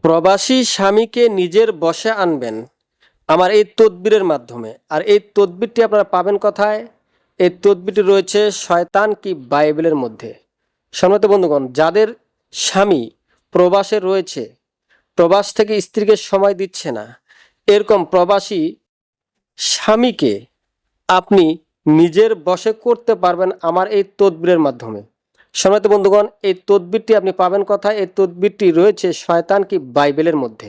প্রবাসী স্বামীকে নিজের বশে আনবেন আমার এই তদবিরের মাধ্যমে। আর এই তদবিরটি আপনারা পাবেন কোথায়? এই তদবিরটি রয়েছে শয়তান কি বাইবেলের মধ্যে। সম্মানিত বন্ধুগণ, যাদের স্বামী প্রবাসে রয়েছে, প্রবাস থেকে স্ত্রীকে সময় দিচ্ছে না, এরকম প্রবাসী স্বামীকে আপনি নিজের বশে করতে পারবেন আমার এই তদবিরের মাধ্যমে। সম্মানিত বন্ধুগণ, এই তদবিরটি আপনি পাবেন কোথায়? এই তদবিরটি রয়েছে শয়তান কি বাইবেলের মধ্যে।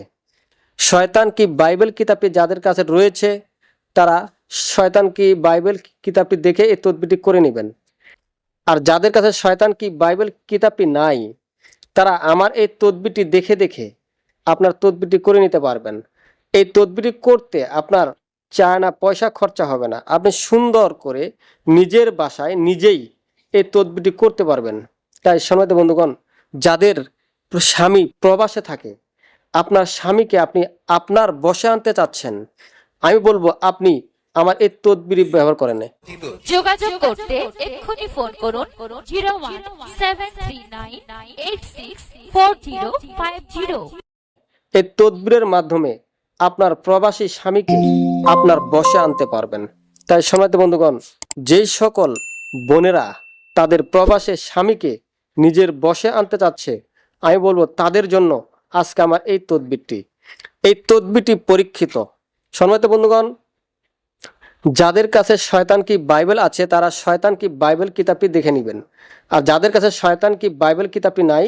শয়তান কি বাইবেল কিতাবটি যাদের কাছে রয়েছে তারা শয়তান কি বাইবেল কিতাবটি দেখে এই তদবিরটি করে নেবেন। আর যাদের কাছে শয়তান কি বাইবেল কিতাবটি নাই তারা আমার এই তদবিরটি দেখে দেখে আপনার তদবিরটি করে নিতে পারবেন। এই তদবিরটি করতে আপনার চায় না পয়সা খরচা হবে না, আপনি সুন্দর করে নিজের বাসায় নিজেই এই তদবিরটি করতে পারবেন। তাই সম্মানিত বন্ধুগণ, যাদের স্বামী প্রবাসে থাকে, আপনার স্বামীকে আপনি আপনার বশে আনতে চাচ্ছেন, আমি বলবো আপনি আমার এই তদবির ব্যবহার করেন। যোগাযোগ করতে এক্ষুনি ফোন করুন 0173986405 এই তদবিরের মাধ্যমে আপনার প্রবাসী স্বামীকে আপনার বশে আনতে পারবেন। তাই সম্মানিত বন্ধুগণ, যেই সকল বোনেরা তাদের প্রবাসী স্বামীকে নিজের বশে আনতে চাচ্ছে, আমি বলবো তাদের জন্য আজকে আমার এই তদবিরটি পরীক্ষিত। সম্মানিত বন্ধুগণ, যাদের কাছে শয়তান কি বাইবেল আছে তারা শয়তান কি বাইবেল কিতাবটি দেখে নেবেন। আর যাদের কাছে শয়তান কি বাইবেল কিতাবটি নাই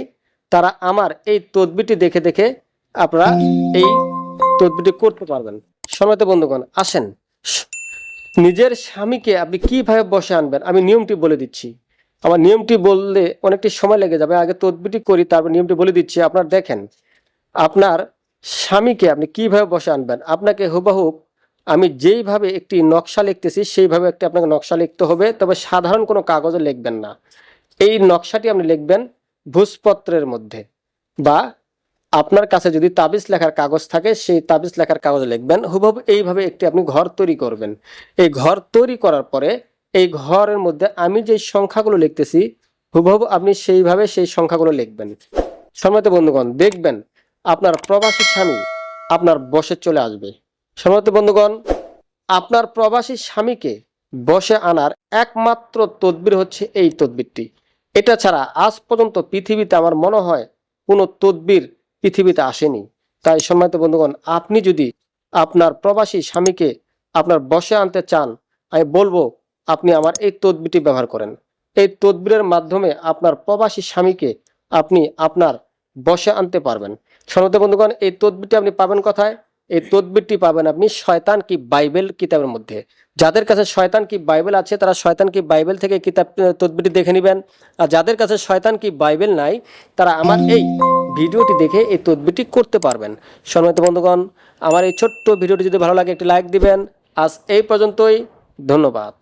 তারা আমার এই তদবিরটি দেখে দেখে আপনারা এই তদবিরটি করতে পারবেন। সম্মানিত বন্ধুগণ, আসেন নিজের স্বামীকে আপনি কিভাবে বসে আনবেন আমি নিয়মটি বলে দিচ্ছি। আমার নিয়মটি বললে অনেকটি সময় লেগে যাবে, আগে তদবিরটি করি তারপর নিয়মটি বলে দিচ্ছি। আপনার দেখেন, আপনার স্বামীকে আপনি কিভাবে বসে আনবেন। আপনাকে হুবহুব আমি যেইভাবে একটি নকশা লিখতেছি সেইভাবে একটি আপনাকে নকশা লিখতে হবে, তবে সাধারণ কোনো কাগজে লিখবেন না। এই নকশাটি আপনি লিখবেন ভূজপত্রের মধ্যে, বা আপনার কাছে যদি তাবিজ লেখার কাগজ থাকে সেই তাবিজ লেখার কাগজে লিখবেন। হুবহুব এইভাবে একটি আপনি ঘর তৈরি করবেন। এই ঘর তৈরি করার পরে এই ঘরের মধ্যে আমি যে সংখ্যাগুলো লিখতেছি হুবহুব আপনি সেইভাবে সেই সংখ্যাগুলো লিখবেন। সম্মানিত বন্ধুগণ, দেখবেন আপনার প্রবাসী স্বামী আপনার বশে চলে আসবে। সম্মানিত বন্ধুগণ, আপনার প্রবাসী স্বামীকে বশে আনার একমাত্র তদবির হচ্ছে এই তদবিরটি। এটা ছাড়া আজ পর্যন্ত পৃথিবীতে আমার মনে হয় কোনো তদবির পৃথিবীতে আসেনি। তাই সম্মানিত বন্ধুগণ, আপনি যদি আপনার প্রবাসী স্বামীকে আপনার বশে আনতে চান, আমি বলবো আপনি আমার এই তদবিরটি ব্যবহার করেন। এই তদবিরের মাধ্যমে আপনার প্রবাসী স্বামীকে আপনি আপনার বশে আনতে পারবেন। সম্মানিত বন্ধুগণ, এই তদবিরটি আপনি পাবেন কোথায়? এই তদবিরটি পাবেন আপনি শয়তান কি বাইবেল কিতাবের মধ্যে। যাদের কাছে শয়তান কি বাইবেল আছে তারা শয়তান কি বাইবেল থেকে কিতাব তদবিরটি দেখে নেবেন। আর যাদের কাছে শয়তান কি বাইবেল নাই তারা আমার এই ভিডিওটি দেখে এই তদবিরটি করতে পারবেন। সম্মানিত বন্ধুগণ, আমার এই ছোট্ট ভিডিওটি যদি ভালো লাগে একটি লাইক দিবেন। আজ এই পর্যন্তই, ধন্যবাদ।